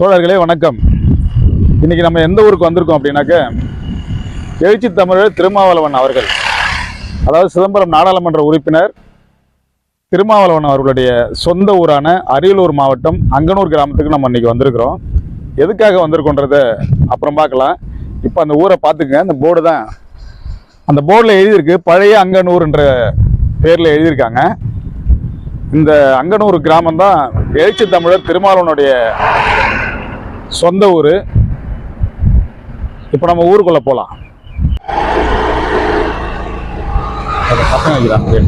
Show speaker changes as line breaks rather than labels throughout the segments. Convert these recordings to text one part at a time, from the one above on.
தோழர்களே வணக்கம். இன்னைக்கு நம்ம எந்த ஊருக்கு வந்திருக்கோம் அப்படின்னாக்க, எழுச்சி தமிழர் திருமாவளவன் அவர்கள், அதாவது சிதம்பரம் நாடாளுமன்ற உறுப்பினர் திருமாவளவன் அவர்களுடைய சொந்த ஊரான அரியலூர் மாவட்டம் அங்கனூர் கிராமத்துக்கு நம்ம இன்னைக்கு வந்திருக்கிறோம். எதுக்காக வந்திருக்கோன்றத அப்புறம் பார்க்கலாம். இப்போ அந்த ஊரை பார்த்துக்குங்க. அந்த போர்டு தான், அந்த போர்டில் எழுதியிருக்கு, பழைய அங்கனூர்ன்ற பேரில் எழுதியிருக்காங்க. இந்த அங்கனூர் கிராமம் தான் எழுச்சி தமிழர் திருமாவளவனுடைய சொந்த ஊர். இப்போ நம்ம ஊருக்குள்ள போகலாம். பசங்க வைக்கிறாங்க.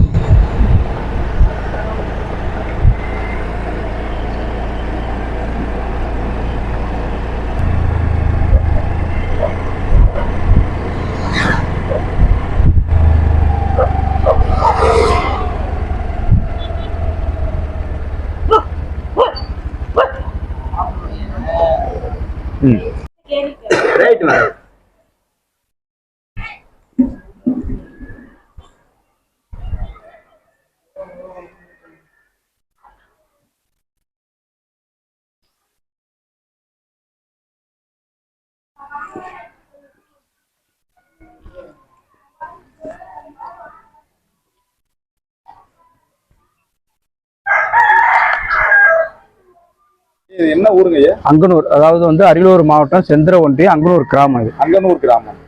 என்ன ஊருங்க?
அங்கனூர், அதாவது வந்து அரியலூர் மாவட்டம் செந்திர ஒன்றியம் அங்கனூர் கிராமம். இது
அங்கனூர் கிராமம்.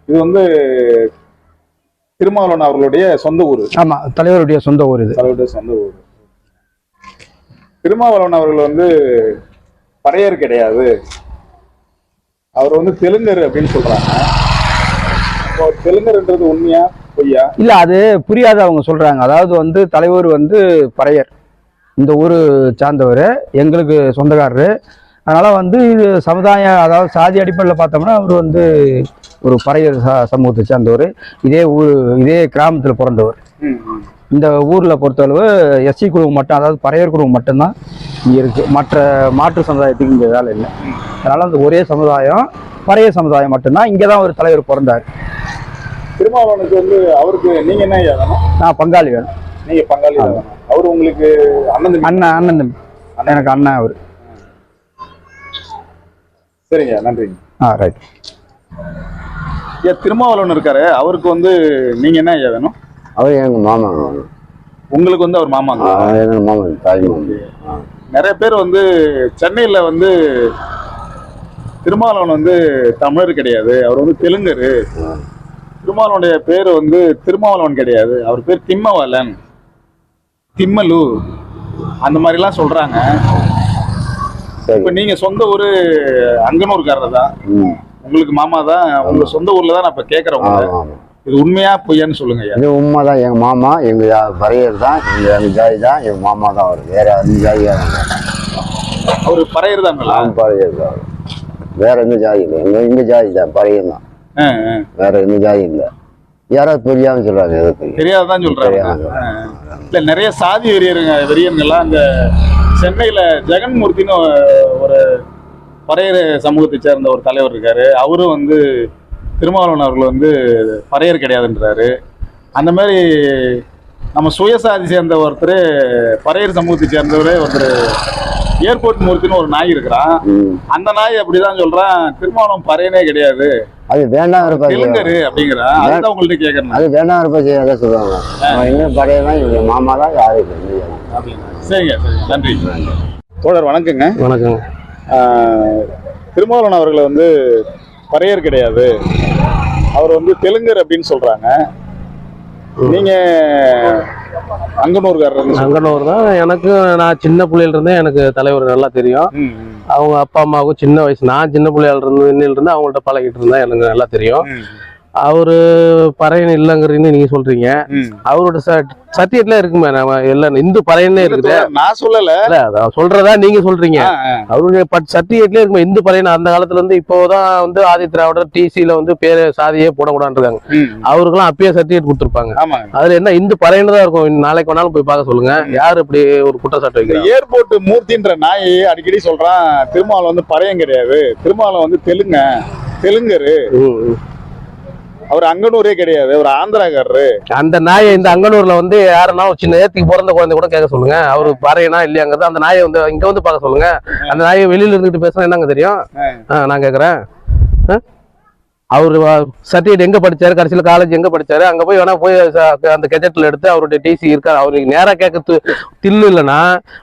இது வந்து திருமாவளவன் அவர்களுடைய சொந்த ஊர்.
ஆமா, தலைவருடைய சொந்த ஊர். இது
தலைவருடைய சொந்த ஊர். திருமாவளவன் அவர்கள் வந்து பறையர் கிடையாது, அவர் வந்து தெலுங்கர் அப்படின்னு சொல்றாங்க. தெலுங்கர்ன்றது உண்மையா பொய்யா?
இல்ல, அது புரியாத அவங்க சொல்றாங்க. அதாவது வந்து தலைவர் வந்து பறையர், இந்த ஊரு சார்ந்தவர், எங்களுக்கு சொந்தக்காரரு. அதனால வந்து இது சமுதாய, அதாவது சாதி அடிப்படையில் பார்த்தோம்னா அவர் வந்து ஒரு பறையர் சமூகத்தை சார்ந்தவர். இதே கிராமத்தில் பிறந்தவர். இந்த ஊரில் பொறுத்தளவு எஸ்சி குழுவு மட்டும், அதாவது பறையர் குழுவு மட்டும்தான் இங்கே இருக்குது. மற்ற மாற்று சமுதாயத்துக்கு இங்கே வேலை இல்லை. அதனால் அந்த ஒரே சமுதாயம், பறையர் சமுதாயம் மட்டும்தான். இங்கே தான் ஒரு தலைவர் பிறந்தார்.
திருமாவளவனுக்கு வந்து அவருக்கு நீங்கள் என்ன வேணும்? நான்
பங்காளி வேணும்.
நீங்கள் பங்காளி வேணும். அவர் உங்களுக்கு அண்ணன்
அண்ணன் எனக்கு அண்ணன் அவர்.
சரிங்க, நன்றிங்க.
ரைட்.
திருமாவளவன் இருக்காரு, அவருக்கு வந்து நீங்க என்ன ஐயா வேணும்?
அவர் எங்க மாமா.
உங்களுக்கு வந்து அவர் மாமாங்க?
எங்க மாமா, தாய் மாமா.
நிறைய பேர் வந்து சென்னையில வந்து திருமாவளவன் வந்து தமிழர் கிடையாது, அவர் வந்து தெலுங்கரு. திருமாவளவனுடைய பேர் வந்து திருமாவளவன் கிடையாது, அவர் பேர் திம்மவலன், திம்மலு, அந்த மாதிரிலாம் சொல்றாங்க. இப்ப நீங்க சொந்த ஊரு அங்கனூர்காரர் தான், உங்களுக்கு மாமா தான், உங்க சொந்த ஊர்ல தான் நான் இப்ப கேக்குறேன். இது உண்மையா பொய்யான்னு சொல்லுங்க.
இது உண்மைதான். எங்க மாமா, எங்க பறையர் தான், எங்க ஜாதி தான், எங்க மாமா தான். அவர் வேற எந்த ஜாதியா
அவரு பறையர் தாங்களா?
பறையர் தான், வேற எந்த ஜாதி இல்லை. எங்க ஜாதி தான், பறையர் தான், வேற எந்த ஜாதி இல்லை. யாராவது தெரியாம சொல்றாங்க,
தெரியாதான் சொல்றாங்க. இல்ல, நிறைய சாதி வெறியர்கள்லாம் இந்த சென்னையில ஜெகன்மூர்த்தின்னு ஒரு பறையர் சமூகத்தை சேர்ந்த ஒரு தலைவர் இருக்காரு. அவரும் வந்து திருமாவளவன் அவர்கள் வந்து பறையர் கிடையாதுன்றாரு. அந்த மாதிரி நம்ம சுயசாதி சேர்ந்த ஒருத்தர், பறையர் சமூகத்தை சேர்ந்தவரே ஒருத்தர் ஏர்போர்ட் மூர்த்தின்னு ஒரு நாய் இருக்கிறான். அந்த நாய் அப்படிதான் சொல்றான், திருமாவளவன் பறையனே கிடையாது,
அது வேண்டாம்
தெலுங்கரு அப்படிங்கிறான். அதுதான் உங்கள்ட்ட கேட்கறேன்.
அது வேண்டாம் இருப்பா சொல்லுவாங்க. இன்னும் பறையதான், இவங்க மாமா தான், யாருக்கு.
சரிங்க, சரி, நன்றி. தோழர் வணக்கங்க.
வணக்கங்க.
திருமாவளவன் அவர்களை வந்து பறையர் கிடையாது, அவர் வந்து தெலுங்கர் அப்படின்னு சொல்றாங்க. நீங்க அங்கனூர்காரர்?
அங்கனூர் தான். எனக்கு நான் சின்ன பிள்ளையில இருந்தே எனக்கு தலைவர் நல்லா தெரியும். அவங்க அப்பா அம்மாவுக்கும் சின்ன வயசு, நான் சின்ன பிள்ளையால இருந்து அவங்கள்ட்ட பழகிட்டு இருந்தா எனக்கு நல்லா தெரியும். அவரு பறையன் இல்லைங்கிறீங்கன்னு நீங்க சொல்றீங்க. அவரோட சர்டிஃபிகேட்ல இருக்குமே, நம்ம எல்லாம் இந்து பறையனே இருக்குது.
நான் சொல்லல,
சொல்றதா நீங்க சொல்றீங்க. அவருடைய சர்டிஃபிகேட்ல இருக்குமே இந்து பறையன். அந்த காலத்துல இருந்து இப்போதான் வந்து ஆதி திராவிடர் டிசில வந்து பேரு சாதியே போடக்கூடாது இருக்காங்க. அவருக்கெல்லாம் அப்பயே சர்டிஃபிகேட் கொடுத்துருப்பாங்க. அதுல என்ன இந்து பறையன் தான் இருக்கும். நாளைக்கு வேணாலும் போய் பார்க்க சொல்லுங்க, யாரு இப்படி ஒரு குற்றச்சாட்டு வைக்கிறாங்க.
ஏர்போர்ட் மூர்த்தின்ற நாய் அடிக்கடி சொல்றான் திருமாவளவன் வந்து பறையன் கிடையாது, திருமாவளவன் வந்து தெலுங்கரு. அவர் அங்கனூரே கிடையாது, அவர் ஆந்திராக்காரரு.
அந்த நாயை இந்த அங்கனூர்ல வந்து யாருன்னா ஒரு சின்ன ஏத்துக்கு பிறந்த குழந்தை கூட கேட்க சொல்லுங்க, அவரு பறையனா இல்லையாங்கிறது. அந்த நாயை வந்து இங்க வந்து பார்க்க சொல்லுங்க. அந்த நாயை வெளியில இருந்துட்டு பேசுனா என்னங்க தெரியும்? நான் கேக்குறேன், அவரு சர்டிஃபிகேட் எங்க படிச்சாரு, கடைசியில் காலேஜ் எங்க படிச்சாரு, அங்க போய் வேணா போய் அந்த கெஜெட்ல எடுத்து அவருடைய டிசி இருக்காரு. அவருக்கு நேரா கேட்க தில்லு இல்லைன்னா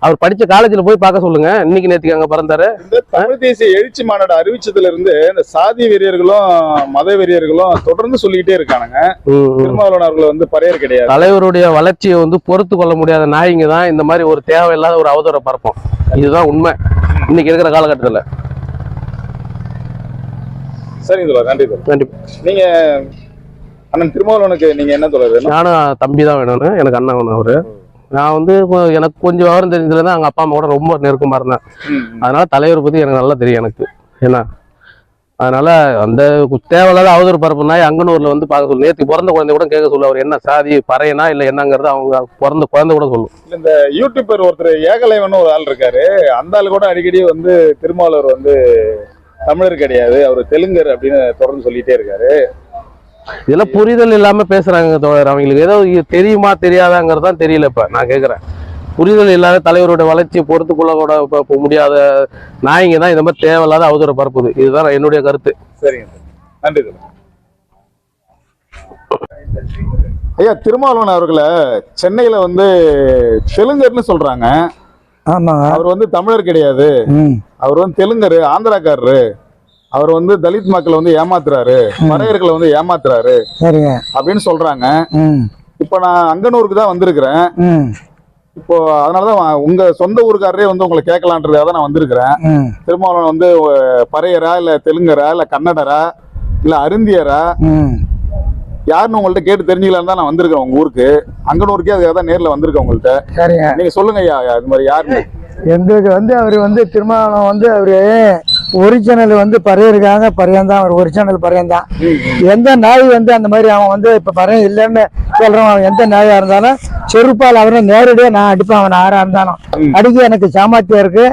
அவர் படிச்ச காலேஜ்ல போய் பார்க்க சொல்லுங்க. இன்னைக்கு நேற்றுக்கு அங்க பிறந்தாரு.
இந்த தமிழ் தேசிய எழுச்சி மாநாடு அறிவிச்சதுல இருந்து இந்த சாதி வெறியர்களும் மத வெறியர்களும் தொடர்ந்து சொல்லிக்கிட்டே இருக்கானுங்க, திருமாவளவன் அவர்கள் வந்து பறையர் கிடையாது.
தலைவருடைய வளர்ச்சியை வந்து பொறுத்து கொள்ள முடியாத நாய்ங்க தான் இந்த மாதிரி ஒரு தேவையில்லாத ஒரு அவதூறை பரப்போம். இதுதான் உண்மை இன்னைக்கு இருக்கிற காலகட்டத்தில்.
சரிங்க தோழர், நன்றி தோழர்.
நன்றி.
நீங்க அண்ணன் திருமாவளவனுக்கு நீங்க என்ன தோழர்?
நானும் தம்பி தான் வேணும்னு, எனக்கு அண்ணன் வேணும் அவரு. நான் வந்து எனக்கு கொஞ்சம் விவரம் தெரிஞ்சதுல தான் அவங்க அப்பா அம்மா கூட ரொம்ப நெருக்கமா இருந்தேன். அதனால தலைவர் பத்தி எனக்கு நல்லா தெரியும் எனக்கு. ஏன்னா அதனால அந்த தேவையில்லாத அவதூறு பரப்பு நாய் அங்கனூர்ல வந்து பார்க்க சொல்லு. நேற்று பிறந்த குழந்தை கூட கேட்க சொல்லு, அவர் என்ன சாதி பறையனா இல்லை என்னங்கிறது அவங்க பிறந்த குழந்தை கூட சொல்லும்.
இந்த யூடியூபர் ஒருத்தர் ஏகலைவன் ஒரு ஆள் இருக்காரு, அந்த ஆள் கூட அடிக்கடி வந்து திருமாவளவர் வந்து தமிழர் கிடையாது, அவர் தெலுங்கர் அப்படின்னு தொடர்ந்து சொல்லிட்டே இருக்காரு.
இதெல்லாம் புரிதல் இல்லாம பேசுறாங்க தோழர். அவங்களுக்கு ஏதோ தெரியுமா தெரியாதாங்கிறதான் தெரியல. இப்ப நான் கேட்கிறேன், புரிதல் இல்லாத தலைவரோட வளர்ச்சியை பொறுத்துக்குள்ள கூட முடியாத நாய்ங்க தான் இந்த மாதிரி தேவையில்லாத அவதூற பரப்புது. இதுதான் என்னுடைய கருத்து.
சரிங்க, நன்றி. ஐயா, திருமாவளவன் அவர்களை சென்னையில வந்து தெலுங்கர்னு சொல்றாங்க.
ஆமாங்க.
அவர் வந்து தமிழர் கிடையாது, அவர் வந்து தெலுங்கரு, ஆந்திராக்காரரு. அவர் வந்து தலித் மக்களை வந்து ஏமாத்துறாரு, பறையர்களை வந்து ஏமாத்துறாரு அப்படின்னு சொல்றாங்க. இப்ப நான் அங்கனூருக்கு தான் வந்திருக்கிறேன். இப்போ அதனாலதான் உங்க சொந்த ஊருக்காரரே வந்து உங்களை கேட்கலான்றதுக்காக தான் நான் வந்திருக்கிறேன். திருமாவளவன் வந்து பறையரா இல்ல தெலுங்கரா இல்ல கன்னடரா இல்ல அருந்தியரா யாருன்னு உங்கள்ட்ட கேட்டு தெரிஞ்சுக்கலான்னு தான் நான் வந்திருக்கேன் உங்க ஊருக்கு. அங்கனூருக்கே அதுக்காக தான் நேர்ல வந்திருக்கேன் உங்கள்ட்ட.
சரிங்க,
நீங்க சொல்லுங்க ஐயா, அது மாதிரி யாருன்னு.
எங்களுக்கு வந்து அவர் வந்து திருமாவளவன் வந்து அவரு ஒரிஜினல் வந்து பறையிருக்காங்க, பறையன் தான் அவர், ஒரிஜினல் பறையன் தான். எந்த நாய் வந்து அந்த மாதிரி அவன் வந்து இப்ப பறையன் இல்லைன்னு சொல்றவன் எந்த நாயா இருந்தாலும் செருப்பால் அவரை நேரடியாக நான் அடிப்பேன். அவன் ஆறா இருந்தாலும் அடிக்க எனக்கு சாமர்த்தியம் இருக்கு.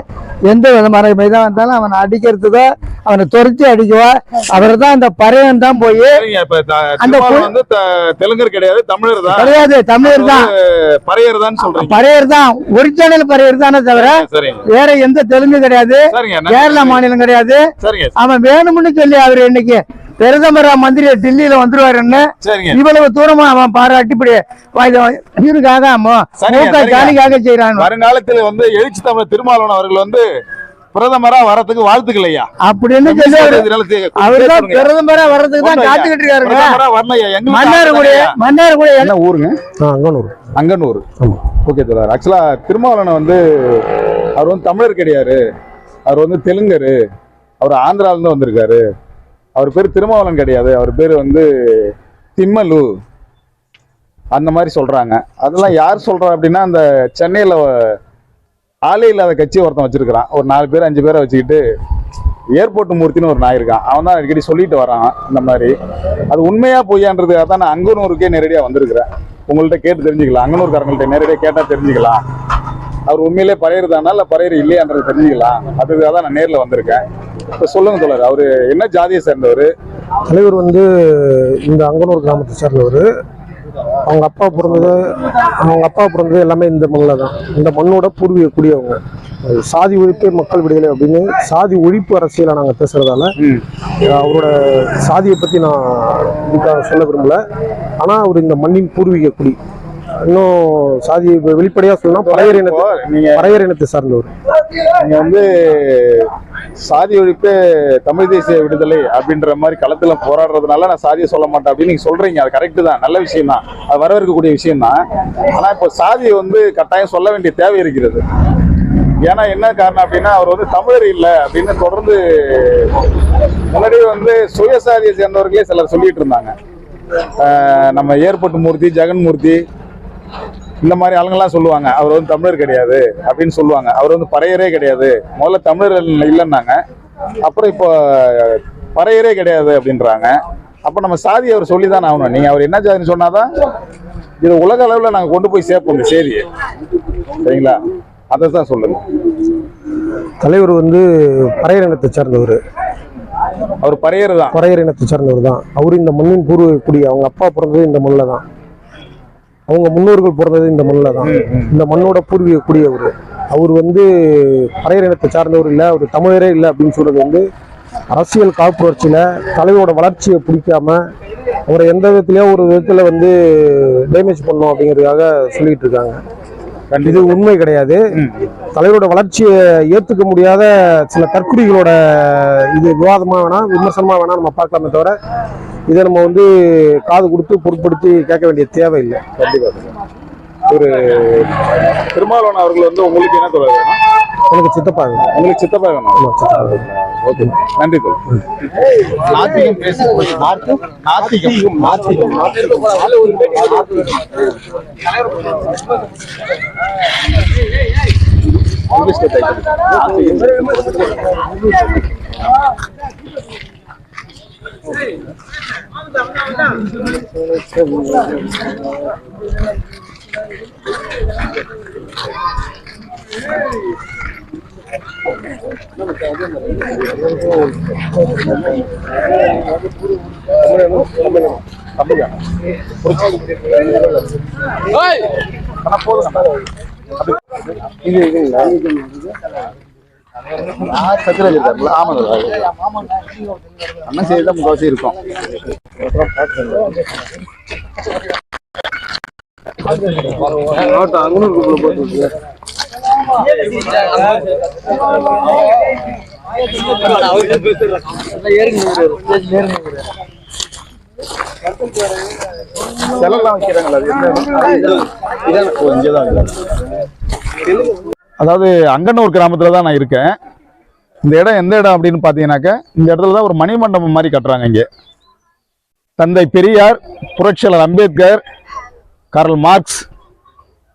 எந்த விதமான மைதான் இருந்தாலும் அவனை அடிக்கிறதுக்கோ அவனை துரத்தி அடிக்குவா. அவர் தான் அந்த பறையன் தான் போய்
அந்த தெலுங்கர் கிடையாது, தமிழர் தான்
கிடையாது, தமிழர் தான்,
பறையர் தான் சொல்றேன்.
பறையர் தான், ஒரிஜினல் பறையர் தானே தவிர வேற எந்த தெலுங்கு கிடையாது, கேரளா மாநிலம் கிடையாது. அவன் வேணும்னு சொல்லி அவரு இன்னைக்கு பிரதமரா மந்திரி டெல்லியில வந்துருவாருன்னு இவ்வளவு தூரமா அவன் பாராட்டி இதுக்காக ஜாலிக்காக செய்யறான்.
வருங்காலத்தில் வந்து எழுச்சி தமிழ் திருமாவளவன் அவர்கள் வந்து பிரதமரா வரதுக்கு வாழ்த்துக்கள் ஐயா
அப்படின்னு சொல்லி அவர்தான் பிரதமரா வர்றதுக்கு தான் காத்துக்கிட்டு இருக்காருங்க. மன்னார்குடி
என்ன ஊருங்க? அங்கனூர். ஓகே தோழர். ஆக்சுவலா திருமாவளவன் வந்து அவர் வந்து தமிழர் கிடையாது, அவர் வந்து தெலுங்கரு, அவர் ஆந்திரால இருந்து வந்திருக்காரு. அவர் பேர் திருமாவளவன் கிடையாது, அவர் பேர் வந்து திம்மலு அந்த மாதிரி சொல்றாங்க. அதெல்லாம் யார் சொல்றா அப்படின்னா, அந்த சென்னையில ஆளே இல்லாத கட்சி ஒருத்தன் வச்சிருக்கிறான். ஒரு 4 பேர் 5 பேரை வச்சுக்கிட்டு ஏர்போர்ட் மூர்த்தின்னு ஒரு நாய் இருக்கான். அவன் தான் அடிக்கடி சொல்லிட்டு வரான் இந்த மாதிரி. அது உண்மையா பொய்யான்றதுக்காக தான் நான் அங்கனூருக்கே நேரடியாக வந்திருக்கிறேன். உங்கள்கிட்ட கேட்டு தெரிஞ்சுக்கலாம், அங்கனூர்காரங்கள்ட்ட நேரடியாக கேட்டால் தெரிஞ்சுக்கலாம் அவர் உண்மையிலே பறையர் தானா இல்லை பறையர் இல்லையான்றது தெரிஞ்சுக்கலாம். அதுக்காக தான் நான் நேரில் வந்திருக்கேன். இப்போ சொல்லுங்க தோழர், அவர் என்ன ஜாதியை சேர்ந்தவர்?
தலைவர் வந்து இந்த அங்கனூர் கிராமத்தை சேர்ந்தவர். அவங்க அப்பா பிறந்தது எல்லாமே இந்த மண்ணில் தான். இந்த மண்ணோட பூர்வீக குடியவங்க. சாதி ஒழிப்பே மக்கள் விடுதலை அப்படின்னு சாதி ஒழிப்பு அரசியலை நாங்கள் பேசுறதால அவரோட சாதியை பற்றி நான் இதுக்காக சொல்ல விரும்பல. ஆனால் அவர் இந்த மண்ணின் பூர்வீக குடி. இன்னும் சாதி வெளிப்படையாக சொல்லணும், பறையர் இனத்தை சார்ந்தவர்.
நீங்க வந்து சாதி ஒழிப்பு தமிழ் தேசிய விடுதலை அப்படின்ற மாதிரி களத்துல போராடுறதுனால நான் சாதியை சொல்ல மாட்டேன் அப்படின்னு நீங்க சொல்றீங்க. அது கரெக்ட் தான், நல்ல விஷயம் தான், அது வரவேற்கக்கூடிய விஷயம் தான். ஆனா இப்போ சாதியை வந்து கட்டாயம் சொல்ல வேண்டிய தேவை இருக்கிறது. ஏன்னா என்ன காரணம் அப்படின்னா, அவர் வந்து தமிழர் இல்லை அப்படின்னு தொடர்ந்து முன்னாடியே வந்து சுயசாதியை சேர்ந்தவர்களே சிலர் சொல்லிட்டு இருந்தாங்க. நம்ம ஏர்போர்ட் மூர்த்தி, ஜெகன்மூர்த்தி இந்த மாதிரி ஆளுங்கெல்லாம் சொல்லுவாங்க அவர் வந்து தமிழர் கிடையாது அப்படின்னு சொல்லுவாங்க. அவர் வந்து பறையரே கிடையாது, முதல்ல தமிழர் இல்லைன்னாங்க, அப்புறம் இப்போ பறையரே கிடையாது அப்படின்றாங்க. அப்போ நம்ம சாதி அவர் சொல்லி தான் ஆகணும். நீங்கள் அவர் என்ன ஜாதின்னு சொன்னாதான் இது உலக அளவில் நாங்கள் கொண்டு போய் சேர்ப்போம் இந்த செய்தியை, சரிங்களா? அதை தான் சொல்லுங்க.
தலைவர் வந்து பறையர் இனத்தை சேர்ந்தவர்.
அவர் பறையர் தான்.
பறையர் இனத்தை சார்ந்தவர் தான். அவரு இந்த மண்ணின் பூர்வீக அவங்க அப்பா பிறந்தது இந்த மண்ணில் தான், அவங்க முன்னோர்கள் பிறந்தது இந்த மண்ணில் தான். இந்த மண்ணோட பூர்வீக குடியவர். அவர் வந்து பறையர் இனத்தை சார்ந்தவர் இல்லை, அவர் தமிழரே இல்லை அப்படின்னு சொல்றது வந்து அரசியல் காழ்ப்புணர்ச்சியில தலைவரோட வளர்ச்சியை பிடிக்காம அவரை எந்த விதத்திலயோ ஒரு விதத்துல வந்து டேமேஜ் பண்ணோம் அப்படிங்கிறதுக்காக சொல்லிட்டு இருக்காங்க. இது உண்மை கிடையாது. தலைவரோட வளர்ச்சியை ஏற்றுக்க முடியாத சில தற்குறிகளோட இது விவாதமா வேணா விமர்சனமா வேணா நம்ம பார்க்கலாமே தவிர இதை நம்ம வந்து காது கொடுத்து பொருட்படுத்தி கேட்க வேண்டிய தேவையில்லை.
கண்டிப்பா. ஒரு திருமாவளவன் அவர்கள் வந்து உங்களுக்கு என்ன சொல்றாரு?
எனக்கு சித்தப்பா வேணும்.
உங்களுக்கு சித்தப்பா வேணும்.
ஆமா, சித்தப்பா வேணும்.
ஓகே, நன்றி தோழர். நாத்திகம் பேசி நாத்திகம் நாத்திகம் அண்ணன் செய்தி தான் முக்கால்வாசி இருக்கும். செலவுலாம் வைக்கிறாங்களா? அதாவது அங்கனூர் கிராமத்துல தான் நான் இருக்கேன். இந்த இடம் எந்த இடம் அப்படின்னு பார்த்தீங்கன்னாக்க இந்த இடத்துல தான் ஒரு மணிமண்டபம் மாதிரி கட்டுறாங்க. இங்கே தந்தை பெரியார், புரட்சியாளர் அம்பேத்கர், கார்ல் மார்க்ஸ்,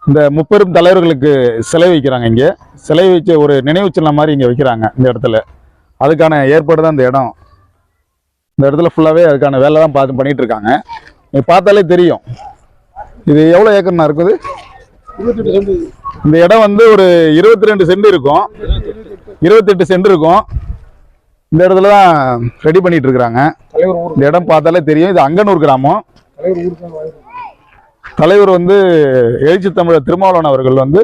இந்த முப்பெரும் தலைவர்களுக்கு சிலை வைக்கிறாங்க. இங்கே சிலை வச்சு ஒரு நினைவு சின்னம் மாதிரி இங்கே வைக்கிறாங்க இந்த இடத்துல. அதுக்கான ஏற்பாடு தான் இந்த இடம். இந்த இடத்துல ஃபுல்லாகவே அதுக்கான வேலை தான் பண்ணிட்டு இருக்காங்க. நீங்கள் பார்த்தாலே தெரியும் இது எவ்வளோ ஏக்கர்னா இருக்குது. இந்த இடம் வந்து ஒரு 22 சென்ட் இருக்கும், 28 சென்ட் இருக்கும். இந்த இடத்துல தான் ரெடி பண்ணிட்டு இருக்கிறாங்க. இந்த இடம் பார்த்தாலே தெரியும். இது அங்கனூர் கிராமம். தலைவர் வந்து எழுச்சி தமிழர் திருமாவளவன் அவர்கள் வந்து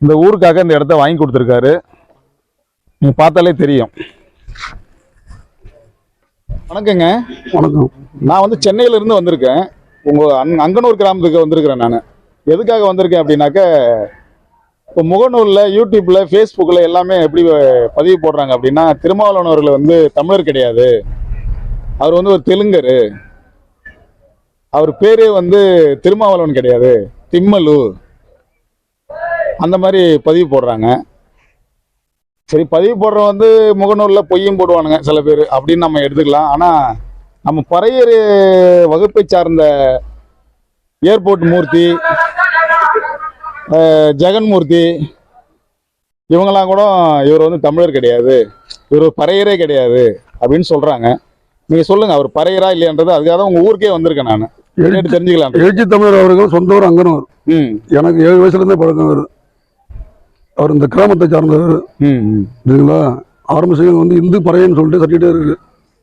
இந்த ஊருக்காக இந்த இடத்த வாங்கி கொடுத்துருக்காரு. நீங்க பார்த்தாலே தெரியும். வணக்கங்க.
வணக்கம்.
நான் வந்து சென்னையில இருந்து வந்திருக்கேன். உங்க அங்கனூர் கிராமத்துக்கு வந்திருக்கிறேன். நான் எதுக்காக வந்திருக்கேன் அப்படின்னாக்க, இப்போ முகநூலில், யூடியூப்ல, ஃபேஸ்புக்கில் எல்லாமே எப்படி பதிவு போடுறாங்க அப்படின்னா, திருமாவளவன் அவர்கள் வந்து தமிழர் கிடையாது, அவர் வந்து ஒரு தெலுங்கரு, அவர் பேரே வந்து திருமாவளவன் கிடையாது, திம்மலு, அந்த மாதிரி பதிவு போடுறாங்க. சரி, பதிவு போடுறவன் வந்து முகநூலில் பொய்யும் போடுவானுங்க சில பேர், அப்படின்னு நம்ம எடுத்துக்கலாம். ஆனால் நம்ம பறையர் வகுப்பை சார்ந்த ஏர்போர்ட் மூர்த்தி, ஜெகன்மூர்த்தி, இவங்கெல்லாம் கூட இவர் வந்து தமிழர் கிடையாது, இவர் பறையரே கிடையாது அப்படின்னு சொல்றாங்க. நீங்க சொல்லுங்க, அவர் பறையரா இல்லையான்றது. அதுக்காக தான் உங்க ஊருக்கே வந்திருக்கேன் நான், தெரிஞ்சுக்கலாம்.
எழுச்சி தமிழர் அவர்கள் சொந்த ஊர் அங்கனூர். எனக்கு 7 வயசுல இருந்தே பழக்கம். அவர் இந்த கிராமத்தை சார்ந்தவர். சரிங்களா? ஆரம்ப செய்ய வந்து இந்து பறையன் சொல்லிட்டு சர்டிஃபிகேட் இருக்கு.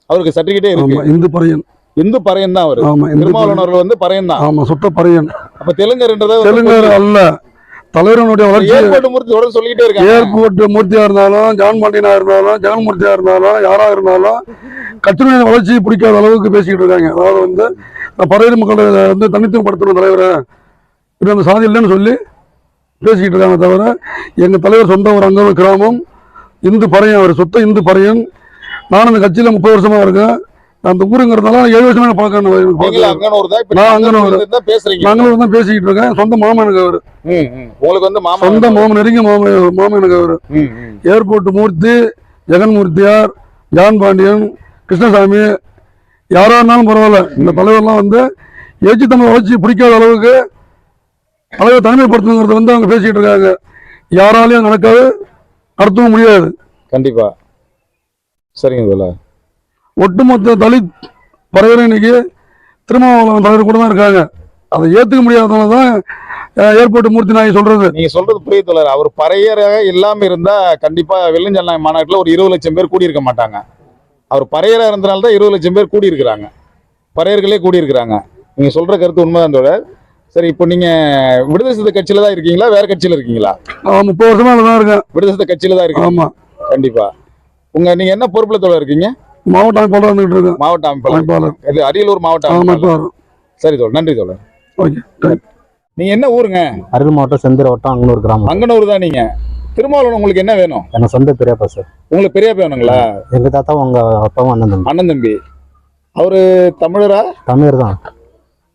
அவருக்கு சர்டிஃபிகேட்டே இருக்கு.
இந்து பறையன்,
இந்து பறையன் தான் அவர்.
ஆமா,
திருமாவளவன் அவர்கள் வந்து பறையன் தான்.
ஆமா, சுத்த பறையன்.
அப்ப தெலுங்கர்ன்றத
தெலுங்கர் அல்ல. தலைவரனுடைய வளர்ச்சி
ஏர்போர்ட் மூர்த்தி தொடர்ந்து சொல்லிட்டே இருக்காங்க.
ஏர்போர்ட் மூர்த்தியா இருந்தாலும், ஜான் பாண்டியனா இருந்தாலும், ஜெகன்மூர்த்தியா இருந்தாலும், யாரா இருந்தாலும் கட்சியினுடைய வளர்ச்சி பிடிக்காத அளவுக்கு பேசிக்கிட்டு இருக்காங்க. அதாவது வந்து நான் பறையர் மக்களை வந்து தனித்துவப்படுத்தணும் தலைவரை, இது அந்த சாதி இல்லைன்னு சொல்லி பேசிக்கிட்டு இருக்காங்க. தவிர எங்கள் தலைவர் சொந்த ஒரு அங்கனூர் கிராமம், இந்து பறையன், அவர் சொத்த இந்து பறையன். நானும் அந்த கட்சியில் 30 வருஷமா இருக்கேன். அந்த ஊருங்கிறதுனால 7 வருஷமா பார்க்கணும். நான் அங்கனூர் தான் பேசிக்கிட்டு இருக்கேன். சொந்த மாமன் எனக்கு அவரு.
உங்களுக்கு வந்து
சொந்த மாமன், நெருங்கிய மாமன் எனக்கு அவரு. ஏர்போர்ட் மூர்த்தி, ஜெகன்மூர்த்தியார், ஜான் பாண்டியன், கிருஷ்ணசாமி, யாரா இருந்தாலும் பரவாயில்ல. இந்த தலைவர்லாம் வந்து எழுச்சி தமிழ் வளர்ச்சி பிடிக்காத அளவுக்கு தலைவர் தனிமைப்படுத்தணுங்கிறத வந்து அவங்க பேசிக்கிட்டு இருக்காங்க. யாராலையும் நடக்காது, நடத்தவும் முடியாது.
கண்டிப்பா. சரிங்க.
ஒட்டுமொத்த தலித் பறையர் இன்னைக்கு திருமாவளவன் தலைவர் கூட தான் இருக்காங்க. அதை ஏற்றுக்க முடியாதவங்க தான் ஏர்போர்ட் மூர்த்தி நாய் சொல்றது.
நீங்க சொல்றது புரியுது. அவர் பறையராக இல்லாம இருந்தா கண்டிப்பா வெள்ளஞ்சல் நாய் மாநாட்டில் ஒரு 20 லட்சம் பேர் கூடியிருக்க மாட்டாங்க. அவர் பறையரா இருந்தனால தான் 20 லட்சம் பேர் கூடியிருக்கிறாங்க, பறையர்களே கூடியிருக்கிறாங்க. நீங்க சொல்ற கருத்து உண்மைதான் தோழர். சரி, இப்போ நீங்க விடுதலை சிறுத்தை கட்சியில தான் இருக்கீங்களா, வேற கட்சியில இருக்கீங்களா?
30 வருஷமா தான் இருக்கேன்.
விடுதலை சிறுத்தை கட்சியில தான் இருக்கீங்க.
ஆமா,
கண்டிப்பா. நீங்க என்ன பொறுப்புல தோழர் இருக்கீங்க?
மாவட்ட அமைப்பாளர் வந்துட்டு இருக்கேன்.
மாவட்ட அமைப்பாளர். இது அரியலூர் மாவட்ட அமைப்பாளர். சரி தோழர், நன்றி தோழர்.
ஓகே.
நீங்க என்ன ஊருங்க?
அரியலூர் மாவட்டம் செந்தில் வட்டம் அங்கனூர் கிராமம்.
அங்கனூர் தான். நீங்க திருமாவளவன் உங்களுக்கு என்ன வேணும்?
எனக்கு சொந்த பெரியப்பா சார்.
உங்களுக்கு பெரியப்பா வேணுங்களா?
எங்க தாத்தாவும் உங்க அப்பாவும் அண்ணன் தம்பி.
அண்ணன் தம்பி. அவரு தமிழரா?
தமிழர் தான்.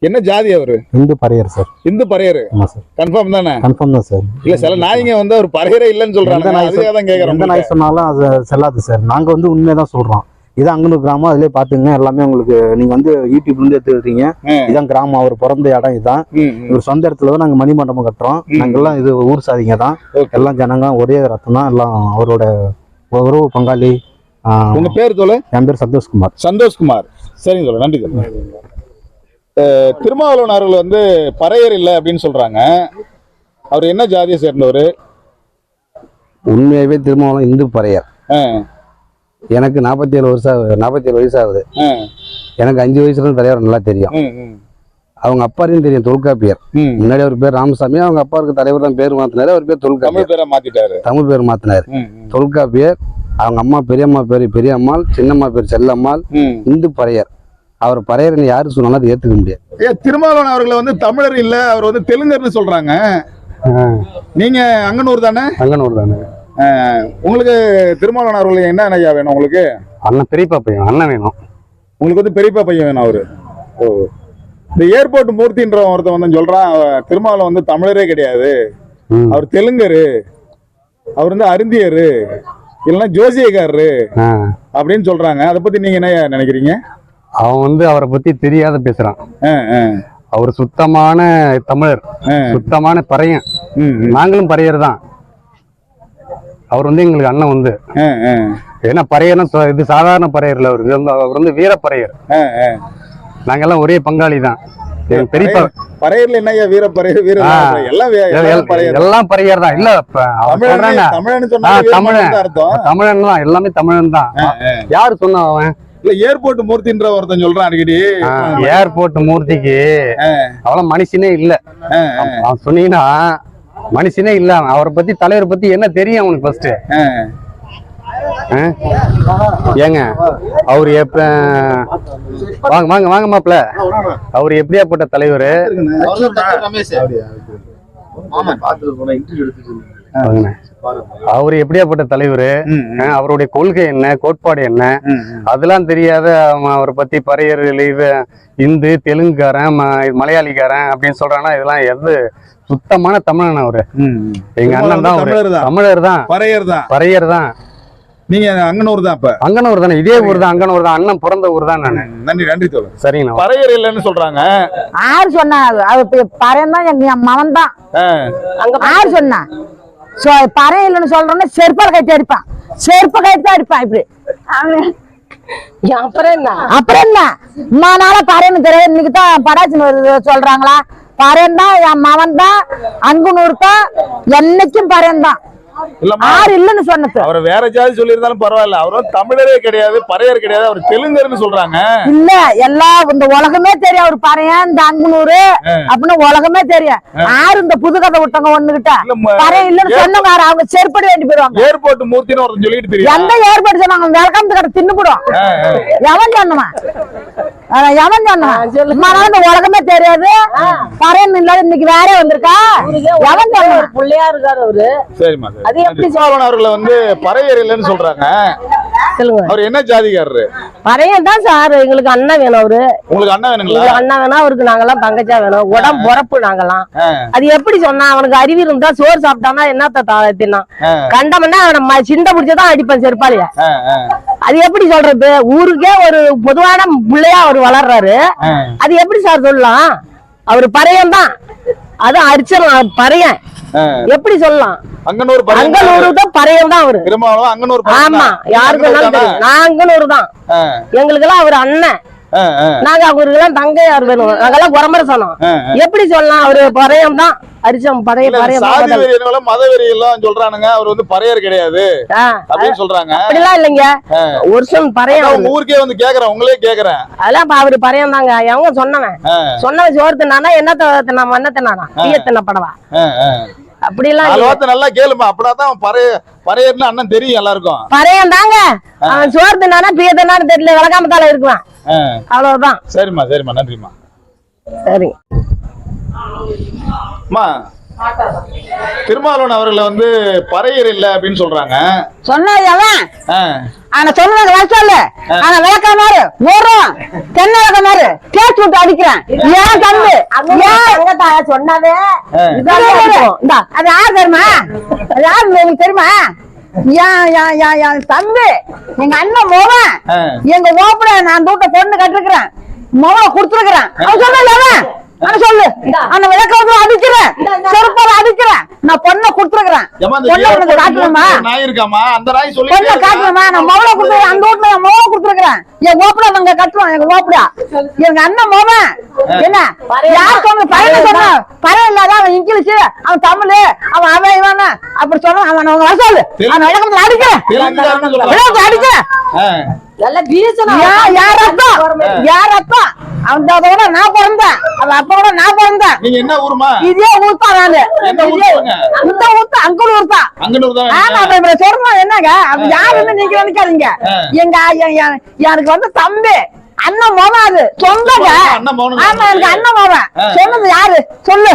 என்ன ஜாதி அவரு?
இந்து பறையர் சார்.
இந்து பறையர்.
ஆமா சார்.
கன்ஃபார்ம் தானே?
கன்ஃபார்ம் தான் சார்.
இல்ல சில நாய்ங்க வந்து அவர் பறையரே இல்லைன்னு சொல்றாங்க. அதுக்காக தான் கேக்குறேன்.
எந்த நாய் சொன்னாலும் அது செல்லாது சார். நாங்க வந்து உண்மையதான் சொல்றோம். இதான் அங்கனூர் கிராமம். அதுலயே பாத்துங்க எல்லாமே உங்களுக்கு. நீங்க வந்து யூடியூப்ல இருந்து எடுத்துக்கிட்டீங்க. இதான் கிராமம். அவர் பிறந்த இடம் இதுதான். இவர் சொந்த இடத்துல தான் நாங்க மணிமண்டபம் கட்டுறோம். நாங்க எல்லாம் இது ஊர் சாதிங்க தான். எல்லாம் ஜனங்க ஒரே ரத்தம் தான். எல்லாம் அவரோட உறவு பங்காளி.
உங்க பேர் தோழ?
என் பேர் சந்தோஷ்குமார்.
சந்தோஷ்குமார். சரிங்க தோழ, நன்றி தோழ. திருமாவளவன் அவர்கள் வந்து பறையர் இல்லை அப்படின்னு சொல்றாங்க. அவர் என்ன ஜாதியை சேர்ந்தவர்?
உண்மையாகவே திருமாவளவன் இந்து பறையர். எனக்கு 47 வயசு ஆகுது. எனக்கு 5 வயசுல இருந்து தலைவர் நல்லா தெரியும். அவங்க அப்பாரையும் தெரியும், தொல்காப்பியர். முன்னாடி அவர் பேர் ராமசாமி, அவங்க அப்பாருக்கு தலைவர் தான் பேர் மாத்தினாரு. அவர் பேர் தொல்காப்பியர். தமிழ் பேர் மாத்தினாரு. தொல்காப்பியர். அவங்க அம்மா பெரியம்மா பேரு பெரியம்மாள், சின்னம்மா பேர் செல்லம்மாள். இந்து பறையர். அவர் பறையர்னு யாரு சொன்னாலும் அதை ஏத்துக்க முடியாது.
திருமாவளவன் அவர்களை வந்து தமிழர் இல்ல, அவர் வந்து தெலுங்கர்னு சொல்றாங்க. நீங்க அங்கனூர் தானே?
அங்கனூர் தானே.
உங்களுக்கு திருமாவளவன் அவர்கள் என்ன ஐயா வேணும்? உங்களுக்கு
அண்ணன் பெரியப்பா பையன் அண்ணன் வேணும்.
உங்களுக்கு வந்து பெரியப்பா பையன் வேணும் அவரு. ஓ, இந்த ஏர்போர்ட் மூர்த்தின்ற ஒருத்தன் வந்து சொல்றான் திருமாவளவன் வந்து தமிழரே கிடையாது, அவர் தெலுங்கரு, அவர் வந்து அருந்தியரு, இல்லைன்னா ஜோசியக்காரரு அப்படின்னு சொல்றாங்க. அதை பத்தி நீங்க என்ன நினைக்கிறீங்க?
அவன் வந்து அவரை பத்தி தெரியாத பேசுறான். அவர் சுத்தமான தமிழர், சுத்தமான பறையன். நாங்களும் பறையர் தான். அவர் வந்து எங்களுக்கு அண்ணன் வந்து. ஏன்னா பறையர்னா இது சாதாரண பறையர்ல. அவர் வந்து வீரப்பறையர். நாங்கெல்லாம் ஒரே பங்காளி தான். பெரியப்பா
பறையர்ல என்ன வீரப்பறையர்? வீர
எல்லாம் பறையர் தான். இல்ல தமிழன் தான், எல்லாமே தமிழன் தான். யாரு சொன்ன அவன்?
இல்ல ஏர்போர்ட் மூர்த்தின்ற ஒருத்தன் சொல்றான் அடிக்கடி.
ஏர்போர்ட் மூர்த்திக்கு அவள மனுஷனே இல்ல. அவன் சொன்னீங்கன்னா மனுஷனே இல்ல. அவரை பத்தி தலைவரை பத்தி என்ன தெரியும் அவனுக்கு? ஃபர்ஸ்ட் ஏங்க அவரு எப்ப வாங்க வாங்க வாங்க மாப்பிள்ள, அவரு எப்படியாப்பட்ட தலைவர்? அவரு எப்படியாப்பட்ட தலைவரு? அவருடைய கொள்கை என்ன, கோட்பாடு என்ன, அதெல்லாம் தெரியாத அவரை பத்தி பறையர் இந்து தெலுங்குக்காரன் மலையாளிக்காரன் அப்படின்னு சொல்றான்னா இதெல்லாம் எது? சுத்தமான தமிழன் அவரு. எங்க அண்ணன் தான். தமிழர் தான், பறையர் தான்.
நீங்க அங்கனூர் தான்? அப்ப
அங்கனூர் தானே, இதே ஊர் தான், அங்கனூர் தான். அண்ணன் பிறந்த ஊர் தான். நானு
நன்றி தோழர்.
சரிங்க.
பறையர் இல்லைன்னு சொல்றாங்க.
யாரு சொன்னா? அது பறையன் தான், எங்க மவன் தான். யாரு சொன்னா? பறையன் இல்லைன்னு சொல்றோம்னா செருப்பால் கட்டி அடிப்பான். செருப்ப கட்டி தான் அடிப்பான். இப்படி அப்புறம் என்ன நாள பறையன்னு தெரியாது. இன்னைக்கு தான் படாச்சு சொல்றாங்களா? பறையன் தான், என் மவன் தான். அங்கனூர் தான், என்னைக்கும் பறையன் தான். யாரு இல்லன்னு சொன்னது?
அவர் வேற ஜாதி சொல்லியிருந்தாலும் பரவாயில்ல, அவரும் தமிழரே கிடையாது, பறையர் கிடையாது, அவர் தெலுங்கர்னு சொல்றாங்க.
இல்ல, எல்லா இந்த உலகமே தெரியும் அவர் பறையன், இந்த அங்கனூர் அப்படின்னு உலகமே தெரியும். யாரு இந்த புது கதை விட்டவங்க ஒண்ணுகிட்ட பறையன் இல்லன்னு சொன்னவங்க அவங்க செருப்படி வேண்டி போயிருவாங்க.
ஏர்போர்ட் மூர்த்தின்னு ஒருத்தன் சொல்லிட்டு தெரியும்.
எந்த ஏர்போர்ட் சொன்னாங்க? வெல்கம் கடை தின்னுபடும். எவன் சொன்னவன்? எவன் சொன்னான்? இந்த உலகமே தெரியாது, பறையன் இல்லாத இன்னைக்கு வேற வந்திருக்கா? எவன் சொன்னான்?
பிள்ளையா இருக்காரு அவரு.
சரிம்மா. அவர்களை வந்து பறையர் இல்லைன்னு சொல்றாங்க. அவர் என்ன ஜாதிக்காரரு?
பறையன் தான் சார். எங்களுக்கு அண்ணன் வேணும். அவரு
உங்களுக்கு அண்ணன் வேணுங்களா?
அண்ணன் வேணும். அவருக்கு நாங்கெல்லாம் தங்கச்சா வேணும். உடம்பு பொறப்பு நாங்கெல்லாம். அது எப்படி சொன்னா? அவனுக்கு அறிவு இருந்தா சோறு சாப்பிட்டானா என்னத்த தின்னா கண்டமன்னா அவனை சிண்டை பிடிச்சதான் அடிப்பேன் செருப்பாளிய. அது எப்படி சொல்றது? ஊருக்கே ஒரு பொதுவான பிள்ளையா அவர் வளர்றாரு. அது எப்படி சார் சொல்லலாம்? அவரு பறையன் தான். அது அரிச்சல் பறையன் எப்படி சொல்லலாம்? அங்கனூர் தான் பறையன் தான் அவரு.
அங்கனூர்.
ஆமா, யாருக்கு தெரியும். நான் அங்கனூர் தான். எங்களுக்கு எல்லாம் அவர் அண்ணன். நாங்க அவருக்கெல்லாம் தங்கையார் வேணும், நாங்கெல்லாம் குறம்பர சொன்னோம். எப்படி சொல்லலாம், அவரு பறையம் தான் அரிச்சம் படைய பறையம்
மதவெறி எல்லாம் சொல்றானுங்க, அவர் வந்து பறையர் கிடையாது அப்படின்னு சொல்றாங்க.
அப்படிலாம் இல்லைங்க, ஒரு பறையம்.
ஊருக்கே வந்து கேக்குறேன், உங்களே கேக்குறேன்.
அதெல்லாம் அவரு பறையம் தாங்க. அவங்க சொன்னவன் சோறு தின்னானா என்ன தின்னாமா என்ன தின்னானா தீய தின்ன படவா அப்படிலாம்
நல்லா கேளுமா. அப்படிதான் பறையர்னு அண்ணன் தெரியும் எல்லாருக்கும்.
பறையம் தாங்க. அவன் சோறு தின்னானா பிய தின்னான்னு தெரியல, விளக்காமத்தால இருக்குவான். அவ்வளவுதான்.
சரிம்மா சரிம்மா, நன்றிம்மா.
சரிங்க.
திருமாவளவன் அவர்களை வந்து பறையர் இல்ல அப்படின்னு சொல்றாங்க.
சொன்னது அவன் ஆனா சொன்னது வச்சல ஆனா விளக்கமாறு ஓடுறான், தென்னை விளக்கமாறு கேட்டு விட்டு அடிக்கிறான். ஏன் தம்பி சொன்னதே அது யார் தெரியுமா, அது யாரு உங்களுக்கு தெரியுமா? தம்பி எங்க அண்ணன் மோவன் எங்க ஓப்பட நான் தூட்ட பொண்ணு கட்டிருக்கிறேன், மோவ குடுத்துருக்கிறேன். அவன் சொன்னது அவன் சொல்லு, அந்த விளக்க அடிக்கிறேன், செருப்பால அடிக்கிறேன், நான் பொண்ணை குடுத்துருக்கிறேன். பொண்ணை காட்டணுமா, பொண்ணை காட்டணுமா? நான் மோவலை குடுத்துருக்கேன், அந்த வீட்டுல மோவ குடுத்துருக்கிறேன். என் ஓப்படா அங்க கட்டுவான், எங்க ஓப்படா எங்க அண்ணன் மோவன். என்ன யார் சொன்ன பையன் சொன்ன பையன் இல்லாத அவன் இங்கிலீஷ், அவன் தமிழ், அவன் அவன் இவன் அப்படி சொன்ன. அவன் அவங்க வர சொல்லு, அவன் விளக்கத்துல அடிக்கிறேன், விளக்கத்துல அடிக்கிறேன். யார் அப்பா அவன் நான் பிறந்தேன், அவன் அப்போட நான் பிறந்தேன்.
என்ன ஊருமா? இதே
ஊர்த்தா நானு, இந்த ஊர்த்தா அங்கூர் ஊர்த்தா. சொல்றோம் என்னங்க, அது யாருன்னு நீங்க நினைக்காதீங்க. எனக்கு வந்து தம்பி அண்ணன் மோவன், அது சொந்தங்க. ஆமா எனக்கு அண்ணன் மோவன். சொன்னது யாரு சொல்லு,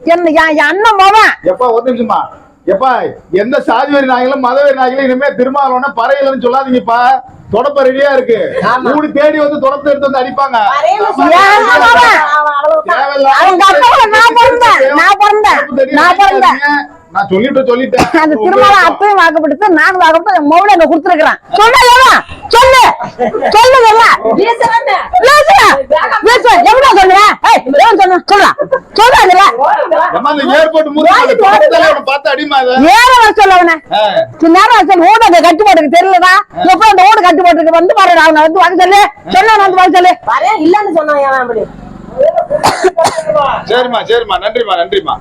என்ன என் அண்ணன் மோவன்.
எப்ப ஒரு நிமிஷமா, எப்பா எந்த சாதிவரி நாய்களும் மதவெறி நாய்களும் இனிமே திருமாவளவன பறையலன்னு சொல்லாதீங்கப்பா. தொடப்ப ரெடியா இருக்கு, மூணு தேடி வந்து தொடப்ப எடுத்து வந்து அடிப்பாங்க. நான் சொல்லிட்டேன்.
அது திருமணம் அப்பயும் வாக்குப்படுத்து, நான் வாக்குப்படுத்து, என் மோவல அங்க கொடுத்துருக்கிறேன். சொல்லு சொல்லு சொல்லுங்க, எப்படி சொல்லுவேன் சொல்லுவாங்கல்ல கட்டு போட்டுக்கு தெரியலடா, எப்ப அந்த ஓடு கட்டு போட்டுருக்கு வந்து பாரு, அவங்க வந்து வர சொல்லு, சொன்ன வந்து வர சொல்லு. இல்லன்னு சொன்னாங்க.
சரிம்மா சரிம்மா, நன்றிம்மா நன்றிம்மா.